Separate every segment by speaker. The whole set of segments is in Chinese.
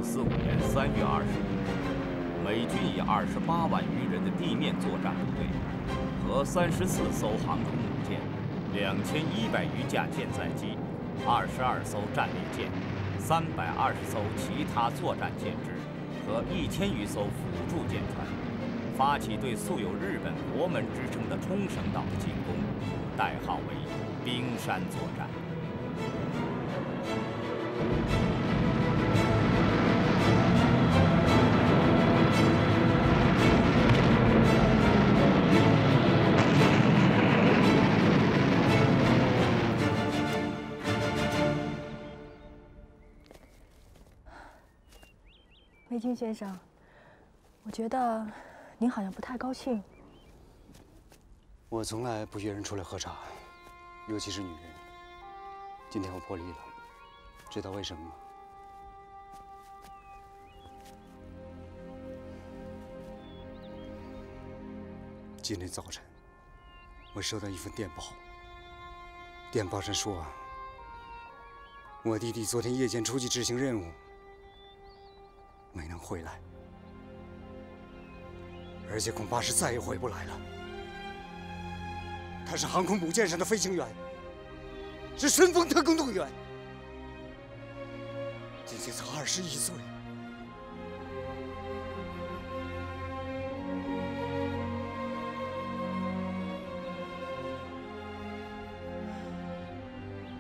Speaker 1: 1945年3月20日，美军以28万余人的地面作战部队和34艘航空母舰、2100余架舰载机、22艘战列舰、320艘其他作战舰只和1000余艘辅助舰船，发起对素有日本国门之称的冲绳岛的进攻，代号为冰山作战。
Speaker 2: 梅津先生，我觉得您好像不太高兴。
Speaker 3: 我从来不约人出来喝茶，尤其是女人。今天我破例了，知道为什么吗？今天早晨，我收到一份电报。电报上说，我弟弟昨天夜间出去执行任务，没能回来，而且恐怕是再也回不来了。他是航空母舰上的飞行员，是神风特工队员，今年才21岁。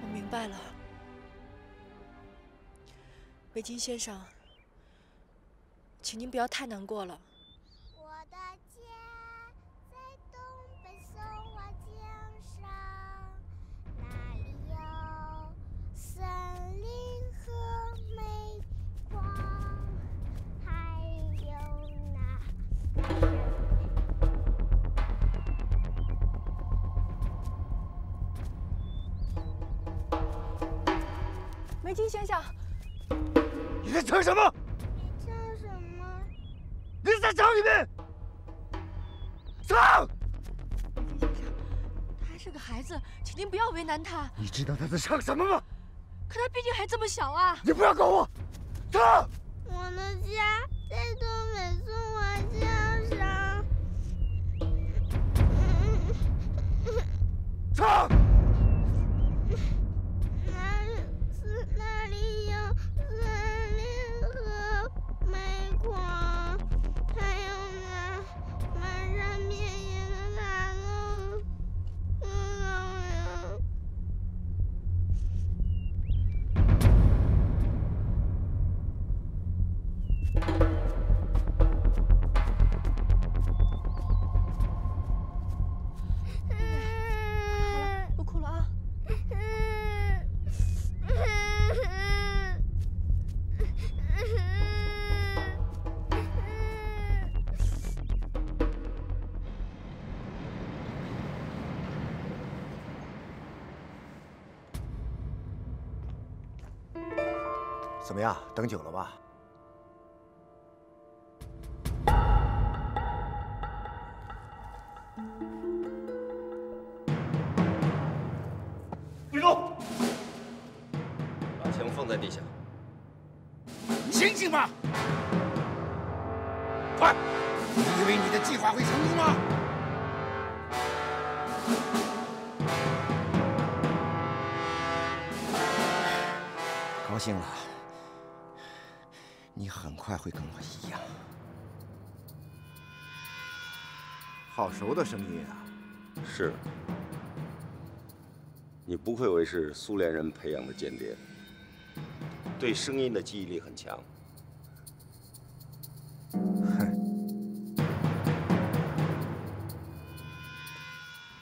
Speaker 2: 我明白了，维金先生，请您不要太难过了。
Speaker 4: 我的家在东北松花江上，那里有森林和煤矿，还有那。
Speaker 2: 梅津先生，
Speaker 3: 你在唱什么？
Speaker 4: 你唱什么？
Speaker 3: 你在唱一遍。唱！
Speaker 2: 梅津先生，他还是个孩子，请您不要为难他。
Speaker 3: 你知道他在唱什么吗？
Speaker 2: 可他毕竟还这么小啊！
Speaker 3: 你不要搞我！唱！
Speaker 4: 我的家在东北松花江上。
Speaker 3: 唱！
Speaker 4: 那里有森林和煤矿，还有那漫山遍野的大陆和高原。
Speaker 2: 好了，不哭了啊！
Speaker 5: 怎么样？等久了吧？
Speaker 3: 别动！
Speaker 6: 把枪放在地下。
Speaker 3: 醒醒吧！快！你以为你的计划会成功吗？
Speaker 5: 高兴了，你很快会跟我一样。好熟的声音啊！
Speaker 6: 是。你不愧为是苏联人培养的间谍，对声音的记忆力很强。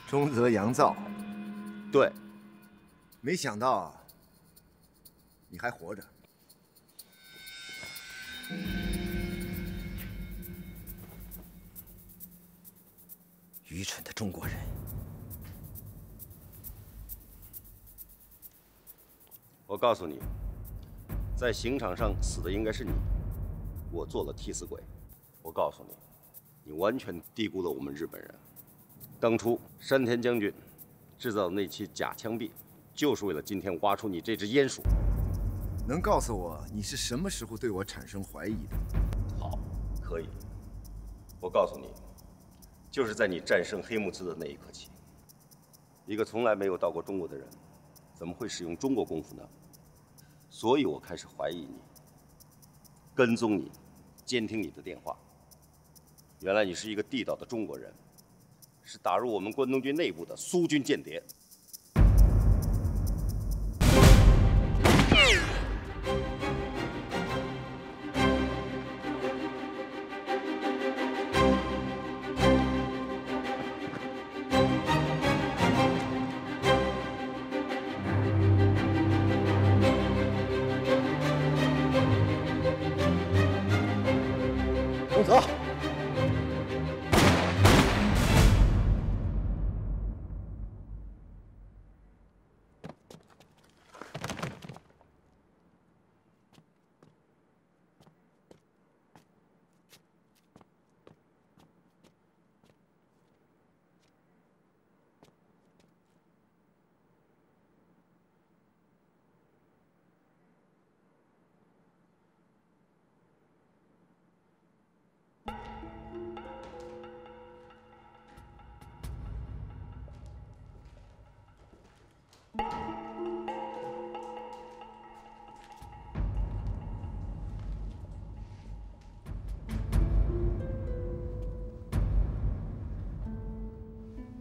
Speaker 5: 中泽洋造。
Speaker 6: 对。
Speaker 5: 没想到你还活着。愚蠢的中国人！
Speaker 6: 我告诉你，在刑场上死的应该是你，我做了替死鬼。我告诉你，你完全低估了我们日本人。当初山田将军制造的那期假枪毙，就是为了今天挖出你这只鼹鼠。
Speaker 5: 能告诉我你是什么时候对我产生怀疑的？
Speaker 6: 好，可以。我告诉你，就是在你战胜黑木兹的那一刻起，一个从来没有到过中国的人，怎么会使用中国功夫呢？所以我开始怀疑你，跟踪你，监听你的电话。原来你是一个地道的中国人，是打入我们关东军内部的苏军间谍。
Speaker 5: 走。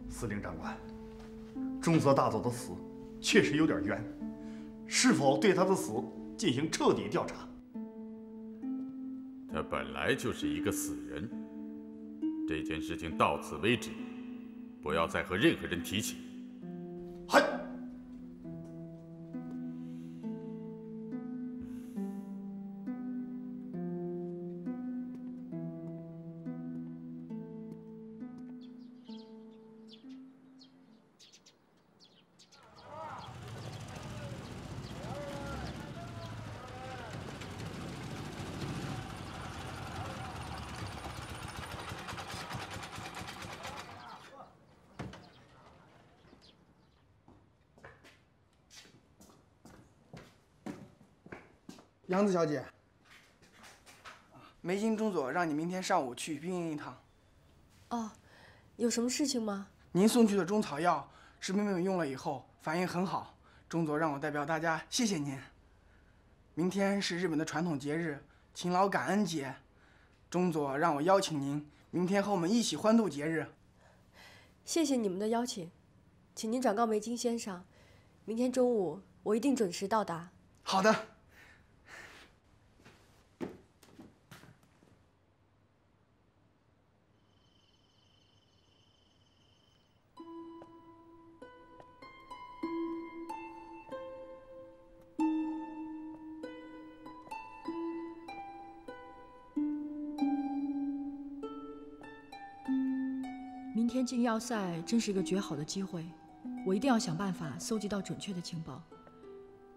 Speaker 7: 司令长官，中泽大佐的死确实有点冤，是否对他的死进行彻底调查？
Speaker 8: 他本来就是一个死人，这件事情到此为止，不要再和任何人提起。
Speaker 7: 嗨。
Speaker 9: 杨子小姐，梅津中佐让你明天上午去兵营一趟。
Speaker 2: 哦，有什么事情吗？
Speaker 9: 您送去的中草药，士兵们用了以后反应很好，中佐让我代表大家谢谢您。明天是日本的传统节日——勤劳感恩节，中佐让我邀请您明天和我们一起欢度节日。
Speaker 2: 谢谢你们的邀请，请您转告梅津先生，明天中午我一定准时到达。
Speaker 9: 好的。
Speaker 10: 明天进要塞真是一个绝好的机会，我一定要想办法搜集到准确的情报。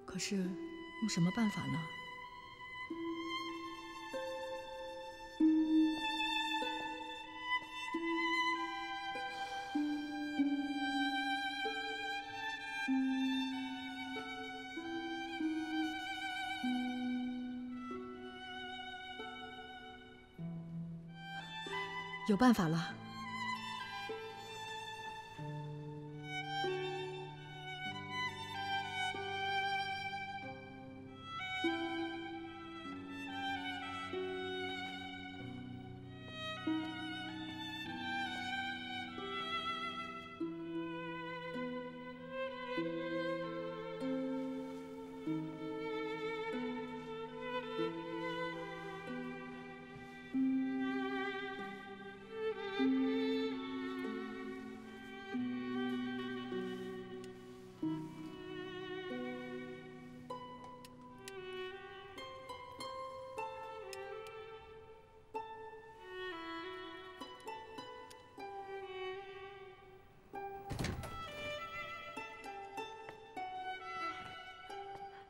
Speaker 10: 可是，用什么办法呢？有办法了。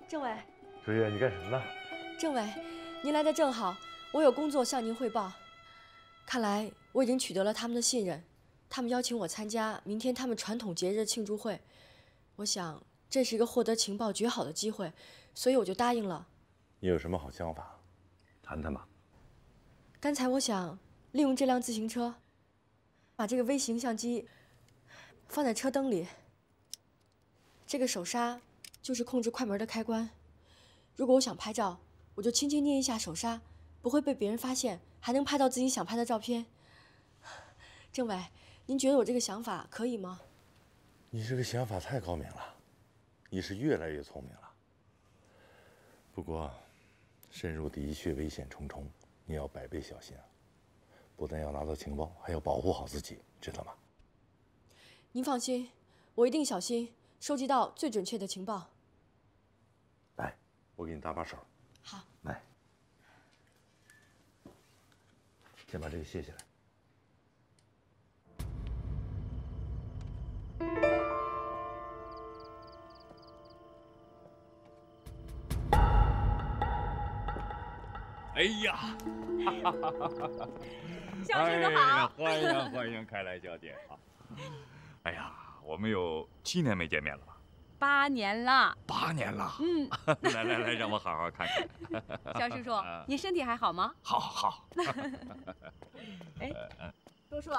Speaker 2: 政委，
Speaker 11: 周月，你干什么呢？
Speaker 2: 政委，您来的正好，我有工作向您汇报。看来我已经取得了他们的信任，他们邀请我参加明天他们传统节日的庆祝会。我想这是一个获得情报绝好的机会，所以我就答应了。
Speaker 11: 你有什么好想法？谈谈吧。
Speaker 2: 刚才我想利用这辆自行车，把这个微型相机放在车灯里。这个手刹就是控制快门的开关。如果我想拍照，我就轻轻捏一下手刹，不会被别人发现，还能拍到自己想拍的照片。政委，您觉得我这个想法可以吗？
Speaker 11: 你这个想法太高明了，你是越来越聪明了。不过，深入敌穴，危险重重，你要百倍小心啊！不但要拿到情报，还要保护好自己，知道吗？
Speaker 2: 您放心，我一定小心，收集到最准确的情报。
Speaker 11: 来，我给你搭把手。
Speaker 2: 好。
Speaker 11: 来，先把这个卸下来。
Speaker 1: 哎呀，
Speaker 12: 肖叔叔好！
Speaker 1: 欢迎欢迎，凯莱小姐好。哎呀，我们有7年没见面了吧
Speaker 12: ？8年了。
Speaker 1: 8年了。来，让我好好看看。
Speaker 12: 肖叔叔，你身体还好吗？
Speaker 1: 好。
Speaker 12: 哎，叔叔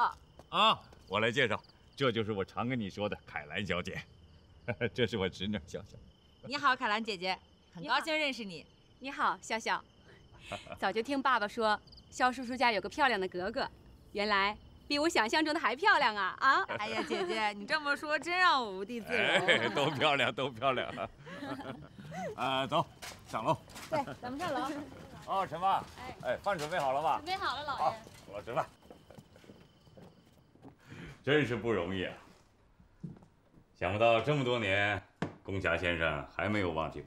Speaker 1: 啊，我来介绍，这就是我常跟你说的凯兰小姐，这是我侄女笑笑。
Speaker 13: 你好，凯兰姐姐，很高兴认识你。
Speaker 12: 你好，笑笑。早就听爸爸说，肖叔叔家有个漂亮的格格，原来比我想象中的还漂亮啊！啊！
Speaker 13: 哎呀，姐姐，你这么说真让我无地自容。
Speaker 1: 都漂亮，都漂亮。走，上楼。
Speaker 12: 对，咱们上楼。
Speaker 1: 哦，陈妈，饭准备好了吧？
Speaker 12: 准备好了，老爷。
Speaker 1: 好，我吃饭。真是不容易啊！想不到这么多年，宫霞先生还没有忘记我。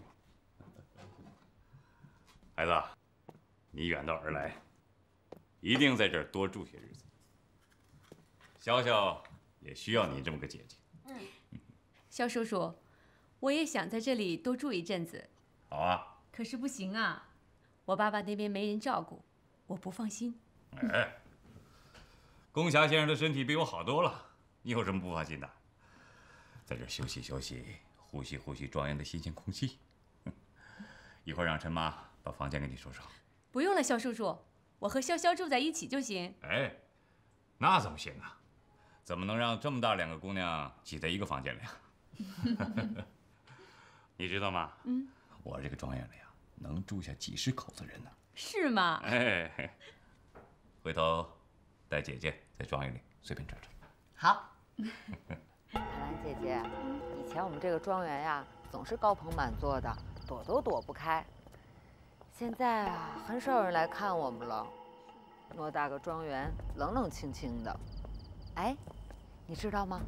Speaker 1: 孩子，你远道而来，一定在这儿多住些日子。潇潇也需要你这么个姐姐。
Speaker 12: 肖叔叔，我也想在这里多住一阵子。
Speaker 1: 好啊。
Speaker 12: 可是不行啊，我爸爸那边没人照顾，我不放心。
Speaker 1: 宫霞先生的身体比我好多了，你有什么不放心的？在这儿休息休息，呼吸呼吸庄园的新鲜空气。一会儿让陈妈把房间给你收拾好。
Speaker 12: 不用了，肖叔叔，我和潇潇住在一起就行。
Speaker 1: 那怎么行啊？怎么能让这么大2个姑娘挤在一个房间里啊？你知道吗？我这个庄园里啊，能住下几10口子人呢。
Speaker 12: 是吗？
Speaker 1: 回头带姐姐在庄园里随便转转。
Speaker 13: 好。凯兰姐姐，以前我们这个庄园呀，总是高朋满座的，躲都躲不开。现在啊，很少人来看我们了。偌大个庄园，冷冷清清的。哎，你知道吗？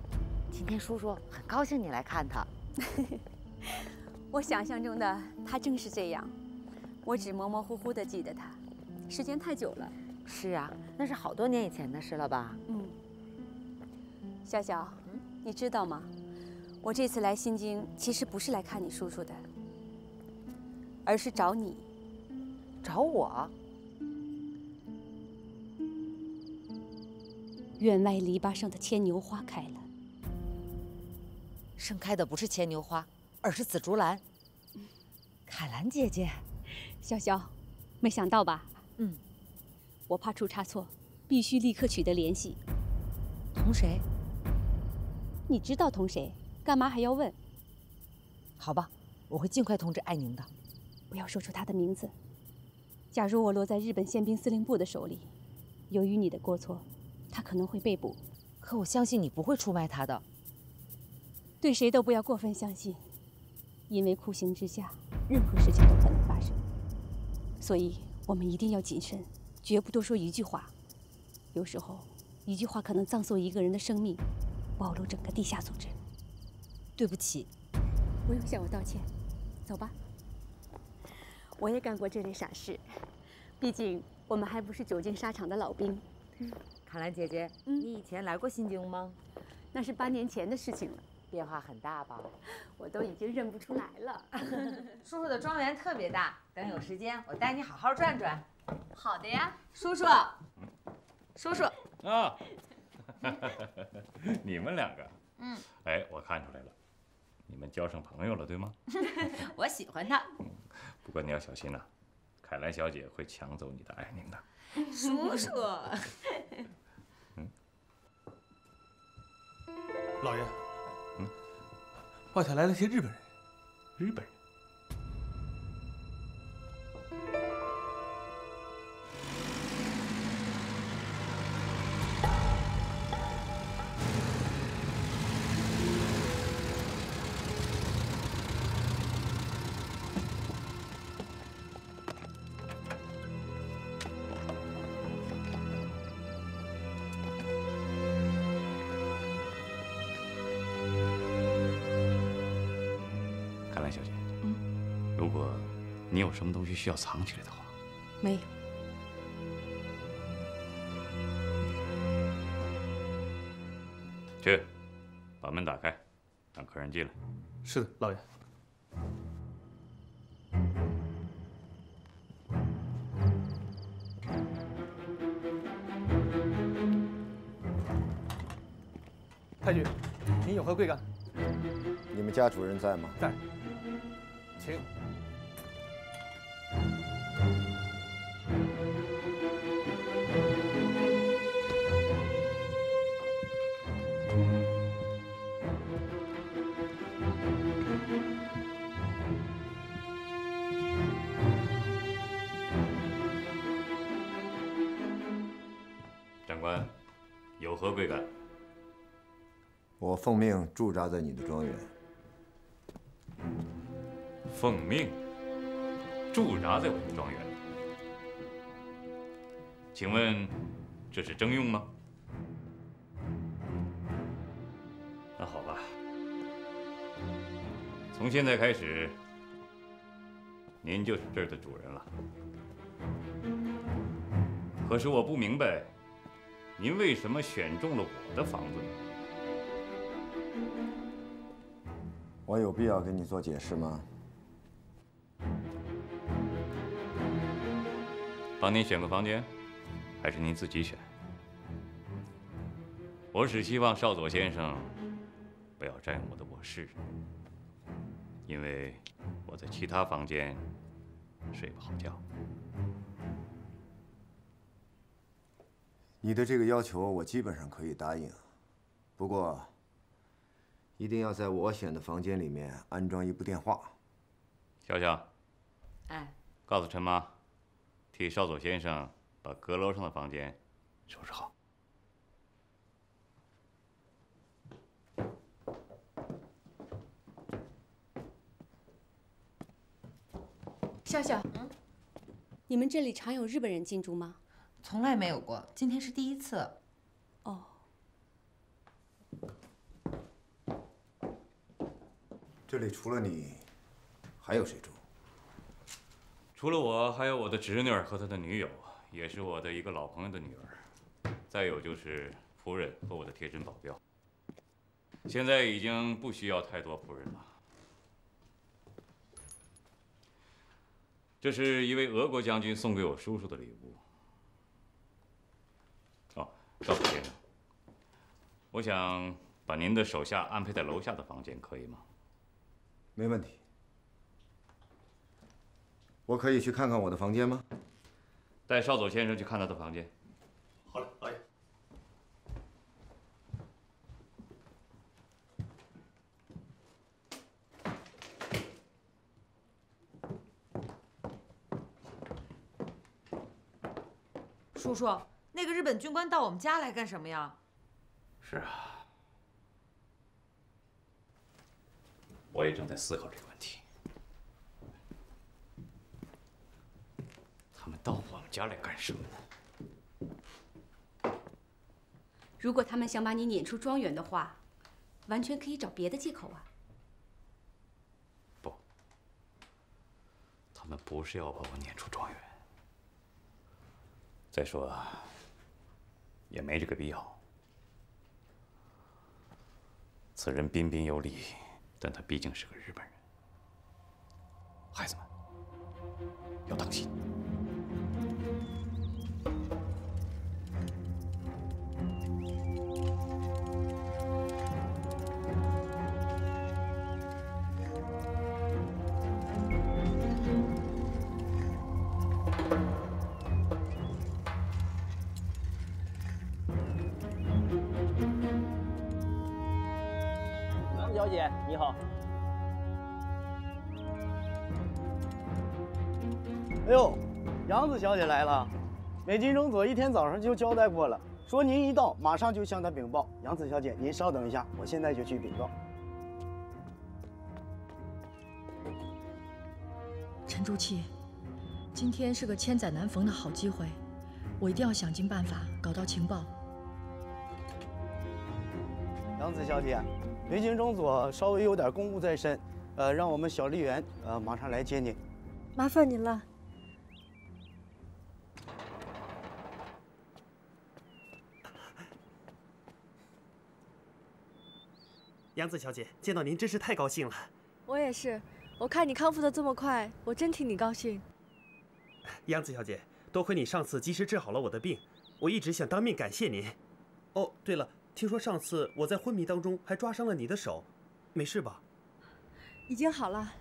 Speaker 13: 今天叔叔很高兴你来看他。
Speaker 12: 我想象中的他正是这样，我只模模糊糊地记得他，时间太久了。
Speaker 13: 是啊，那是好多年以前的事了吧？
Speaker 12: 笑笑，你知道吗？我这次来新京，其实不是来看你叔叔的，而是找你。
Speaker 13: 找我？
Speaker 12: 院外篱笆上的牵牛花开了，
Speaker 13: 盛开的不是牵牛花，而是紫竹兰。凯兰姐姐，
Speaker 12: 潇潇，没想到吧？我怕出差错，必须立刻取得联系。
Speaker 13: 同谁？
Speaker 12: 你知道同谁？干嘛还要问？
Speaker 13: 好吧，我会尽快通知爱宁的。
Speaker 12: 不要说出他的名字。假如我落在日本宪兵司令部的手里，由于你的过错，他可能会被捕。
Speaker 13: 可我相信你不会出卖他的。
Speaker 12: 对谁都不要过分相信，因为酷刑之下，任何事情都可能发生。所以我们一定要谨慎，绝不多说一句话。有时候，一句话可能葬送一个人的生命，暴露整个地下组织。
Speaker 13: 对不起。
Speaker 12: 不用向我道歉，走吧。我也干过这类傻事，毕竟我们还不是久经沙场的老兵。
Speaker 13: 凯兰姐姐，你以前来过新京吗？
Speaker 12: 那是8年前的事情了。
Speaker 13: 变化很大吧？
Speaker 12: 我都已经认不出来了。
Speaker 13: 叔叔的庄园特别大，等有时间我带你好好转转。
Speaker 12: 好的呀，
Speaker 13: 叔叔。叔叔。
Speaker 1: 啊，你们2个，我看出来了，你们交上朋友了，对吗？
Speaker 13: 我喜欢他。
Speaker 1: 不过你要小心呐，
Speaker 14: 凯兰小姐会抢走你的爱宁的。
Speaker 13: 叔叔，
Speaker 15: 老爷，外头来了些日本人。
Speaker 14: 日本人？小姐，如果你有什么东西需要藏起来的话，
Speaker 12: 没有。
Speaker 14: 去，把门打开，让客人进来。
Speaker 15: 是的，老爷。太君，您有何贵干？
Speaker 5: 你们家主人在吗？
Speaker 15: 在。请。
Speaker 14: 长官，有何贵干？
Speaker 5: 我奉命驻扎在你的庄园。
Speaker 14: 奉命驻扎在我的庄园，请问这是征用吗？那好吧，从现在开始，您就是这儿的主人了。可是我不明白，您为什么选中了我的房子呢？
Speaker 5: 我有必要给你做解释吗？
Speaker 14: 帮您选个房间，还是您自己选？我只希望少佐先生不要占用我的卧室，因为我在其他房间睡不好觉。
Speaker 5: 你的这个要求我基本上可以答应，不过一定要在我选的房间里面安装一部电话。
Speaker 14: 笑笑，
Speaker 13: 哎，
Speaker 14: 告诉陈妈，替少佐先生把阁楼上的房间收拾好。
Speaker 12: 笑笑，你们这里常有日本人进驻吗？
Speaker 13: 从来没有过，今天是第一次。
Speaker 12: 哦。
Speaker 5: 这里除了你，还有谁住？
Speaker 14: 除了我，还有我的侄女儿和她的女友，也是我的一个老朋友的女儿。再有就是夫人和我的贴身保镖。现在已经不需要太多仆人了。这是一位俄国将军送给我叔叔的礼物。哦，少佐先生，我想把您的手下安排在楼下的房间，可以吗？
Speaker 5: 没问题。我可以去看看我的房间吗？
Speaker 14: 带少佐先生去看他的房间。
Speaker 15: 好嘞，老爷。
Speaker 13: 叔叔，那个日本军官到我们家来干什么呀？
Speaker 14: 是啊，我也正在思考这个问题。他们到我们家来干什么呢？
Speaker 12: 如果他们想把你撵出庄园的话，完全可以找别的借口啊。
Speaker 14: 不，他们不是要把我撵出庄园。再说，也没这个必要。此人彬彬有礼，但他毕竟是个日本人。孩子们要当心。
Speaker 16: 姐，你好。哎呦，杨子小姐来了。美金中佐一天早上就交代过了，说您一到马上就向他禀报。杨子小姐，您稍等一下，我现在就去禀告。
Speaker 10: 陈朱器，今天是个千载难逢的好机会，我一定要想尽办法搞到情报。
Speaker 16: 杨子小姐，梅金中佐稍微有点公务在身，让我们小丽媛马上来接您。
Speaker 2: 麻烦您了。
Speaker 17: 杨子小姐，见到您真是太高兴了。
Speaker 2: 我也是，我看你康复得这么快，我真替你高兴。
Speaker 17: 杨子小姐，多亏你上次及时治好了我的病，我一直想当面感谢您。哦，对了，听说上次我在昏迷当中还抓伤了你的手，没事吧？
Speaker 2: 已经好了，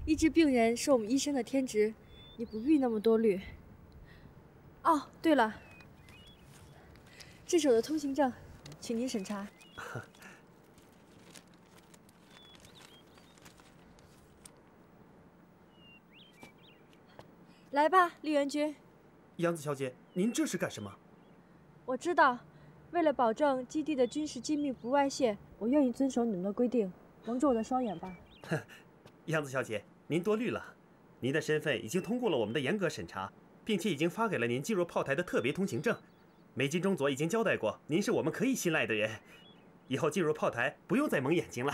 Speaker 2: 医治病人是我们医生的天职，你不必那么多虑。哦，对了，这是我的通行证，请您审查。来吧，丽媛君。
Speaker 17: 杨子小姐，您这是干什么？
Speaker 2: 我知道，为了保证基地的军事机密不外泄，我愿意遵守你们的规定。蒙住我的双眼吧。
Speaker 17: 杨子小姐，您多虑了。您的身份已经通过了我们的严格审查，并且已经发给了您进入炮台的特别通行证。梅金中佐已经交代过，您是我们可以信赖的人，以后进入炮台不用再蒙眼睛了。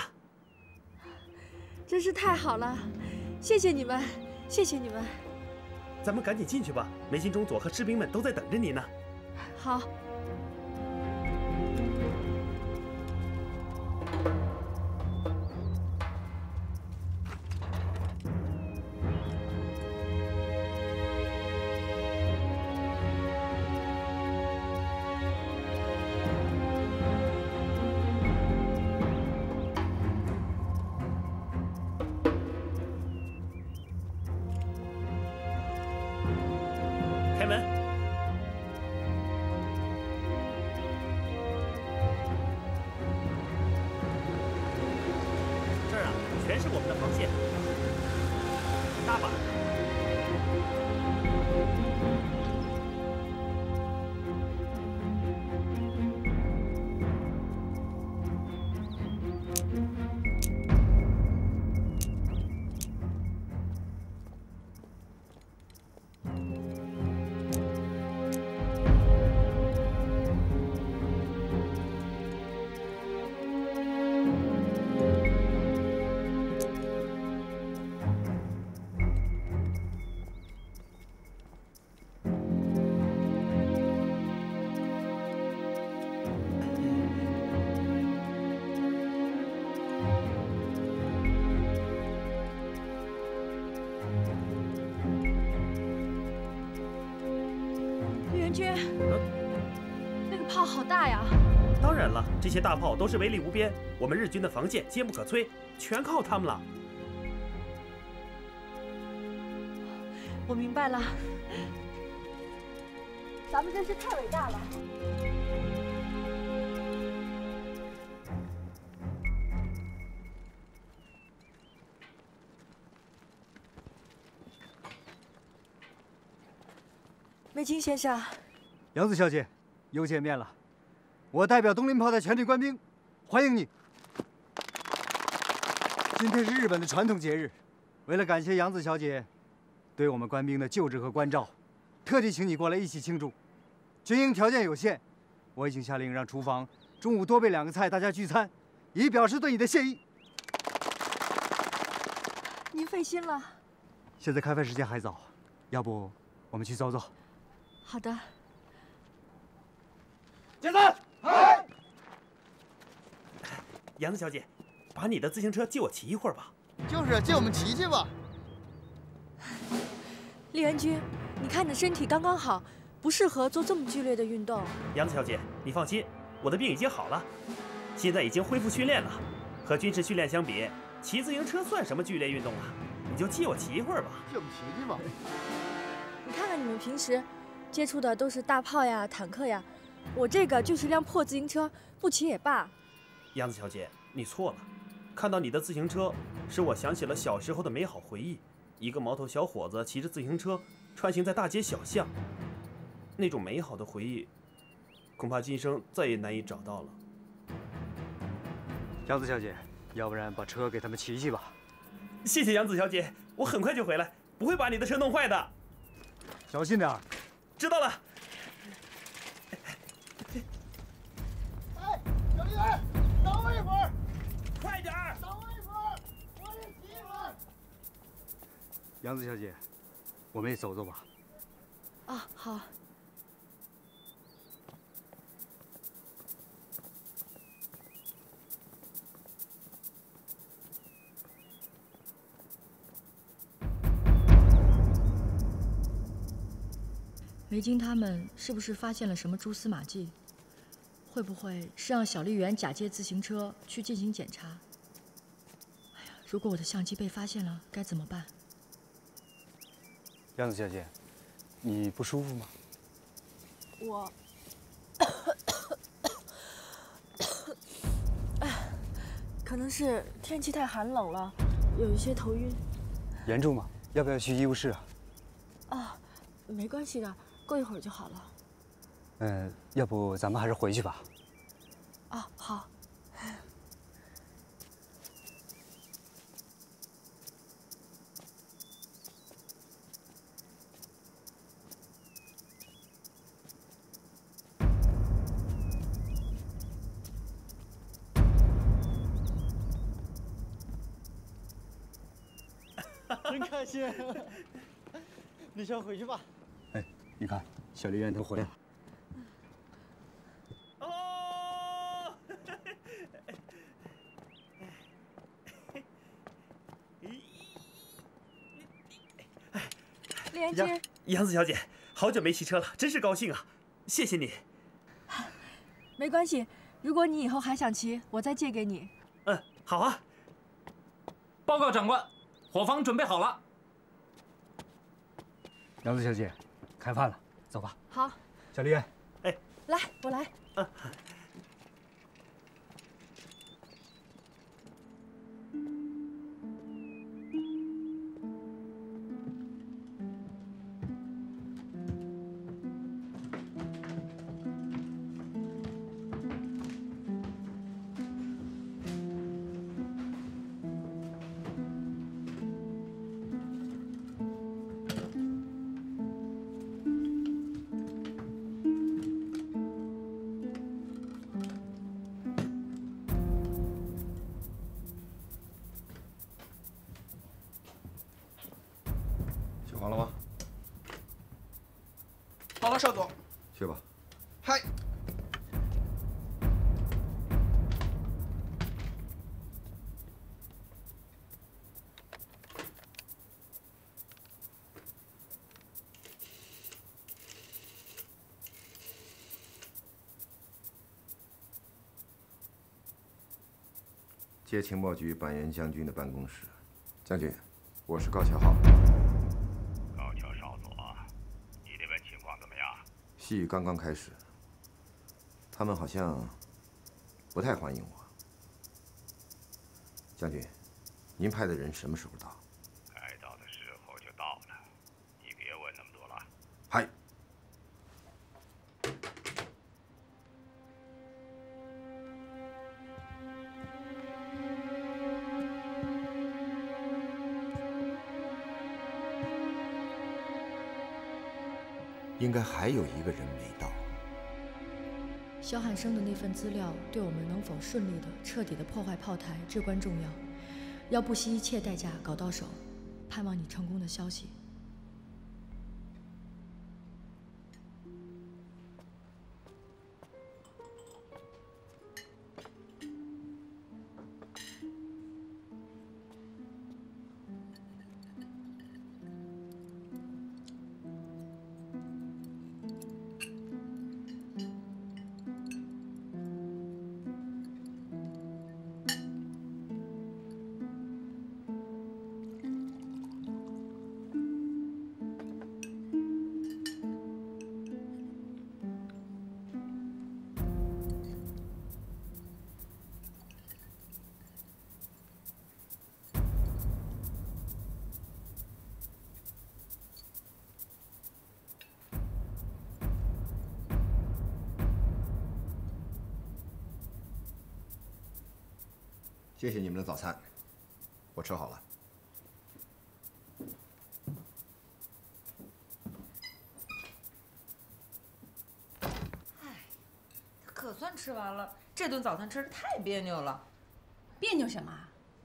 Speaker 2: 真是太好了，谢谢你们，谢谢你们。
Speaker 17: 咱们赶紧进去吧，梅金中佐和士兵们都在等着您呢。
Speaker 2: 好。
Speaker 17: 开门。这儿啊，全是我们的防线。搭吧。
Speaker 2: 军，那个炮好大呀！
Speaker 17: 当然了，这些大炮都是威力无边，我们日军的防线坚不可摧，全靠他们了。
Speaker 2: 我明白了，咱们真是太伟大了。梅金先生，
Speaker 3: 杨子小姐，又见面了。我代表东林炮台全体官兵，欢迎你。今天是日本的传统节日，为了感谢杨子小姐对我们官兵的救治和关照，特地请你过来一起庆祝。军营条件有限，我已经下令让厨房中午多备2个菜，大家聚餐，以表示对你的谢意。
Speaker 2: 您费心了。
Speaker 3: 现在开饭时间还早，要不我们去走走？
Speaker 2: 好的。
Speaker 17: 解散！嗨！杨子小姐，把你的自行车借我骑一会儿吧。
Speaker 18: 就是借我们骑骑吧。
Speaker 2: 丽媛君，你看你的身体刚刚好，不适合做这么剧烈的运动。
Speaker 17: 杨子小姐，你放心，我的病已经好了，现在已经恢复训练了。和军事训练相比，骑自行车算什么剧烈运动啊？你就借我骑一会儿吧。
Speaker 18: 借我们骑骑吧。
Speaker 2: 你看看你们平时接触的都是大炮呀、坦克呀，我这个就是辆破自行车，不骑也罢。
Speaker 17: 杨子小姐，你错了，看到你的自行车，使我想起了小时候的美好回忆。一个毛头小伙子骑着自行车穿行在大街小巷，那种美好的回忆，恐怕今生再也难以找到了。
Speaker 3: 杨子小姐，要不然把车给他们骑骑吧。
Speaker 17: 谢谢杨子小姐，我很快就回来，不会把你的车弄坏的。
Speaker 3: 小心点儿。
Speaker 17: 知道了。
Speaker 18: 哎，小丽人，等我一会儿，
Speaker 17: 快点儿！
Speaker 18: 等我一会儿，我也骑一会儿。
Speaker 3: 杨子小姐，我们也走走吧。
Speaker 2: 啊，好。
Speaker 10: 梅晶他们是不是发现了什么蛛丝马迹？会不会是让小丽媛假借自行车去进行检查？哎呀，如果我的相机被发现了，该怎么办？
Speaker 3: 杨子小姐，你不舒服吗？
Speaker 2: 我，可能是天气太寒冷了，有一些头晕。
Speaker 3: 严重吗？要不要去医务室啊？
Speaker 2: 啊，没关系的，过一会儿就好了。
Speaker 3: 要不咱们还是回去吧。
Speaker 2: 啊，好。
Speaker 16: 真开心！你先回去吧。
Speaker 3: 哎，你看，小丽媛她回来了。
Speaker 17: 哦！
Speaker 2: 丽媛姐，
Speaker 17: 杨子小姐，好久没骑车了，真是高兴啊！谢谢你。
Speaker 2: 没关系，如果你以后还想骑，我再借给你。
Speaker 17: 嗯，好啊。
Speaker 14: 报告长官，伙房准备好了。
Speaker 3: 杨子小姐，开饭了，走吧。
Speaker 2: 好。
Speaker 3: 小丽媛，
Speaker 17: 哎，
Speaker 2: 来，我来。
Speaker 17: 嗯。
Speaker 5: 好了吗？
Speaker 9: 好了，少佐。
Speaker 5: 去吧。
Speaker 9: 嗨。
Speaker 5: 接情报局板垣将军的办公室。将军，我是高桥浩。
Speaker 8: 高桥少佐，你那边情况怎么样？
Speaker 5: 细雨刚刚开始，他们好像不太欢迎我。将军，您派的人什么时候到？
Speaker 8: 该到的时候就到了，你别问那么多了。
Speaker 5: 嗨。应该还有一个人没到。
Speaker 10: 肖汉生的那份资料对我们能否顺利的、彻底的破坏炮台至关重要，要不惜一切代价搞到手，盼望你成功的消息。
Speaker 5: 谢谢你们的早餐，我吃好了。
Speaker 13: 可算吃完了，这顿早餐吃的太别扭了。
Speaker 12: 别扭什么？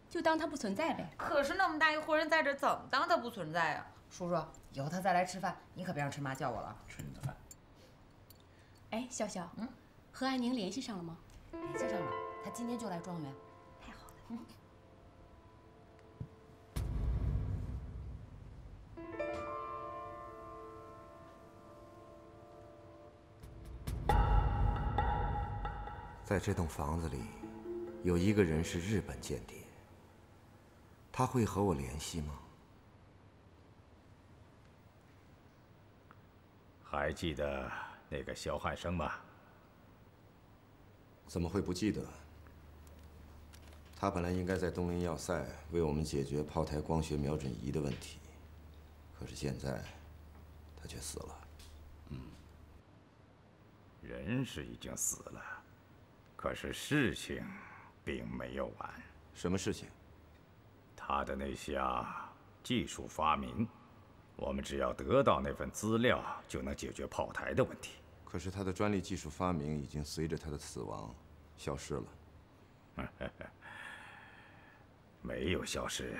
Speaker 12: 就当它不存在呗。
Speaker 13: 可是那么大一伙人在这，怎么当它不存在呀？叔叔，以后他再来吃饭，你可别让陈妈叫我了。
Speaker 14: 吃你的饭。
Speaker 12: 哎，笑笑，和安宁联系上了吗？
Speaker 13: 联系上了，他今天就来庄园。
Speaker 12: 太好了。
Speaker 5: 在这栋房子里，有一个人是日本间谍。他会和我联系吗？
Speaker 1: 还记得那个肖汉生吗？
Speaker 5: 怎么会不记得？他本来应该在东林要塞为我们解决炮台光学瞄准仪的问题，可是现在他却死了。
Speaker 1: 人是已经死了，可是事情并没有完。
Speaker 5: 什么事情？
Speaker 1: 他的那项技术发明，我们只要得到那份资料，就能解决炮台的问题。
Speaker 5: 可是他的专利技术发明已经随着他的死亡消失了。
Speaker 1: 没有消失，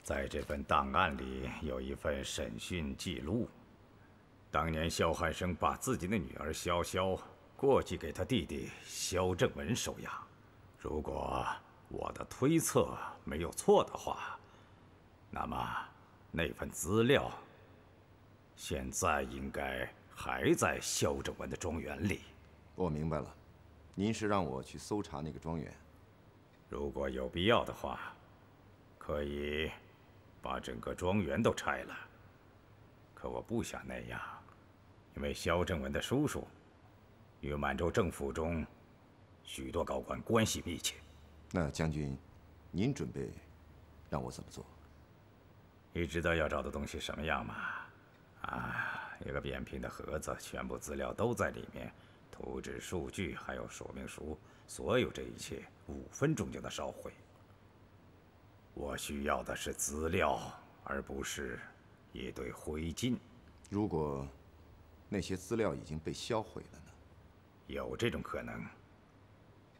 Speaker 1: 在这份档案里有一份审讯记录。当年肖汉生把自己的女儿肖肖过继给他弟弟肖正文收养。如果我的推测没有错的话，那么那份资料现在应该还在肖正文的庄园里。
Speaker 5: 我明白了，您是让我去搜查那个庄园。
Speaker 1: 如果有必要的话，可以把整个庄园都拆了。可我不想那样，因为肖正文的叔叔与满洲政府中许多高官关系密切。
Speaker 5: 那将军，您准备让我怎么做？
Speaker 1: 你知道要找的东西什么样吗？一个扁平的盒子，全部资料都在里面，图纸、数据还有说明书，所有这一切5分钟就能烧毁。我需要的是资料，而不是一堆灰烬。
Speaker 5: 如果那些资料已经被销毁了呢？
Speaker 1: 有这种可能，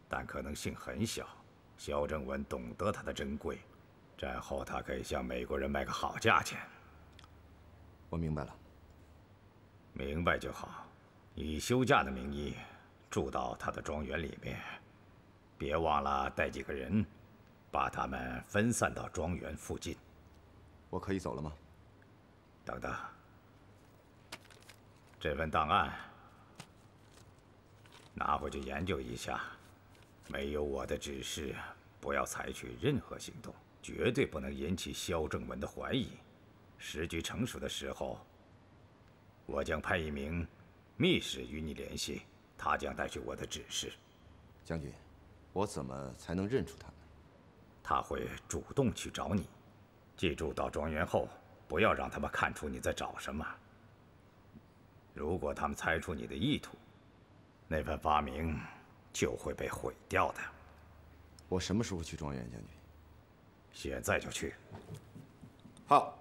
Speaker 1: 但可能性很小。肖正文懂得它的珍贵，战后他可以向美国人卖个好价钱。
Speaker 5: 我明白了。
Speaker 1: 明白就好，以休假的名义住到他的庄园里面，别忘了带几个人，把他们分散到庄园附近。
Speaker 5: 我可以走了吗？
Speaker 1: 等等，这份档案拿回去研究一下，没有我的指示，不要采取任何行动，绝对不能引起肖正文的怀疑。时局成熟的时候，我将派一名密使与你联系，他将带去我的指示。
Speaker 5: 将军，我怎么才能认出他们？
Speaker 1: 他会主动去找你。记住，到庄园后不要让他们看出你在找什么。如果他们猜出你的意图，那份发明就会被毁掉的。
Speaker 5: 我什么时候去庄园，将军？
Speaker 1: 现在就去。
Speaker 5: 好。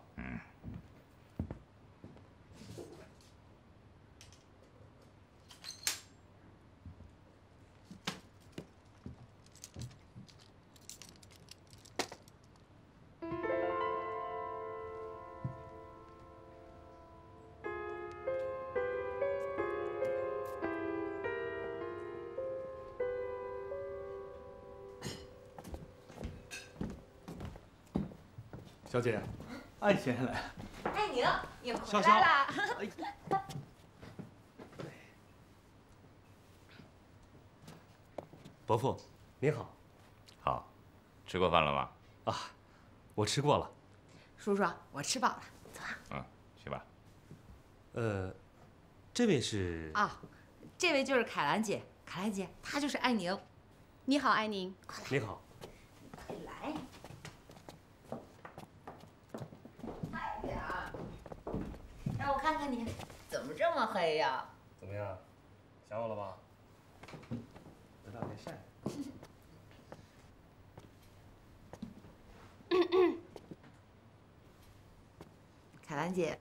Speaker 15: 小姐，艾先生来了。
Speaker 13: 艾宁，你回
Speaker 15: 潇
Speaker 13: 来啦！
Speaker 14: 伯父，您好。好，吃过饭了吗？
Speaker 15: 啊，我吃过了。
Speaker 13: 叔叔，我吃饱了，走啊。
Speaker 14: 去吧。
Speaker 15: 这位是？
Speaker 13: 啊，这位就是凯兰姐，凯兰姐，她就是艾宁。
Speaker 12: 你好，艾宁。
Speaker 15: 你好。
Speaker 13: 快来。哎呀，让我看看你，怎么这么黑呀？
Speaker 15: 怎么样，想我了吧？得到点晒。
Speaker 13: 凯兰姐，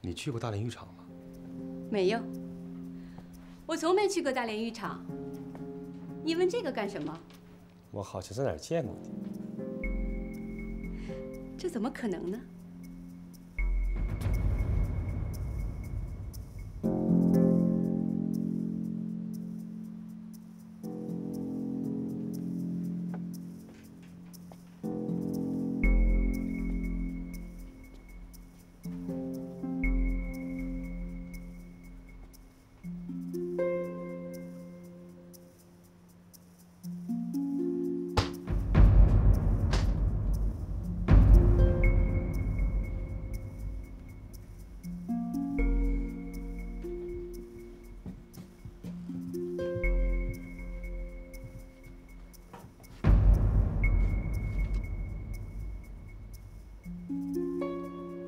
Speaker 19: 你去过大连浴场吗？
Speaker 12: 没有，我从没去过大连浴场。你问这个干什么？
Speaker 19: 我好像在哪儿见过你。
Speaker 12: 这怎么可能呢？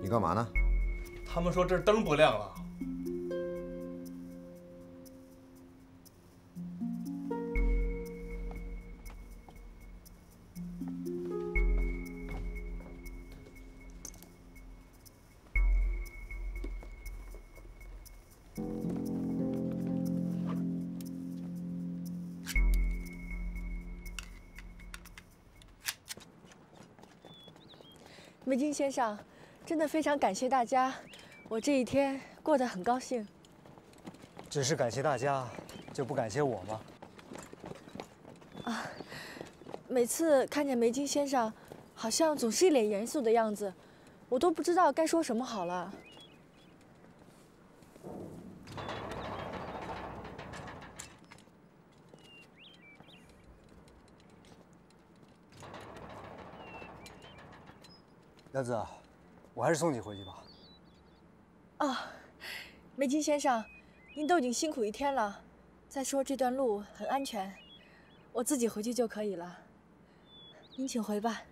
Speaker 5: 你干嘛呢？
Speaker 15: 他们说这儿灯不亮了。
Speaker 2: 梅金先生，真的非常感谢大家，我这一天过得很高兴。
Speaker 3: 只是感谢大家，就不感谢我吗？
Speaker 2: 啊，每次看见梅金先生，好像总是一脸严肃的样子，我都不知道该说什么好了。
Speaker 3: 鸭子，我还是送你回去吧。
Speaker 2: 啊，梅金先生，您都已经辛苦一天了，再说这段路很安全，我自己回去就可以了。您请回吧。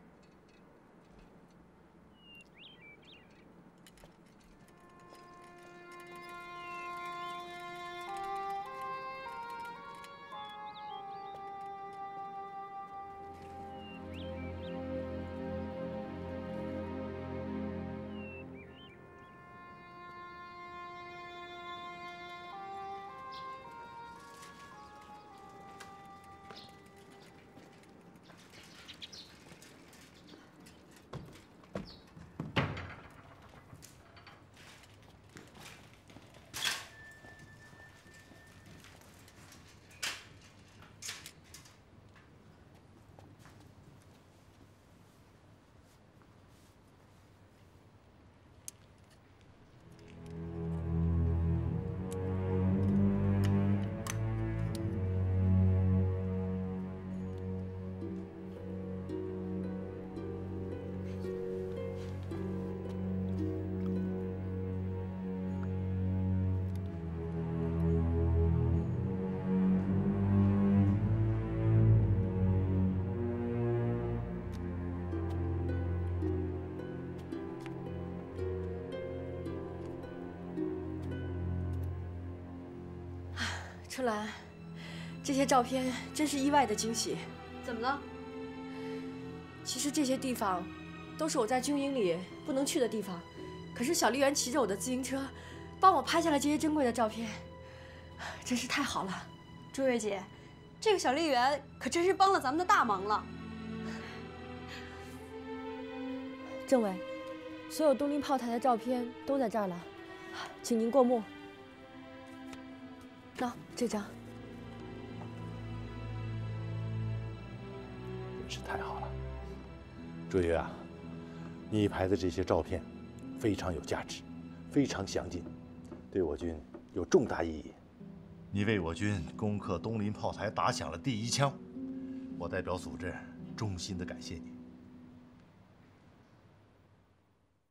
Speaker 2: 春兰，这些照片真是意外的惊喜。
Speaker 12: 怎么了？
Speaker 2: 其实这些地方都是我在军营里不能去的地方，可是小丽媛骑着我的自行车，帮我拍下了这些珍贵的照片，真是太好了。
Speaker 12: 朱月姐，这个小丽媛可真是帮了咱们的大忙了。
Speaker 2: 政委，所有东林炮台的照片都在这儿了，请您过目。喏，这张。
Speaker 11: 真是太好了，卓越啊，你拍的这些照片非常有价值，非常详尽，对我军有重大意义。
Speaker 20: 你为我军攻克东林炮台打响了第一枪，我代表组织衷心的感谢你。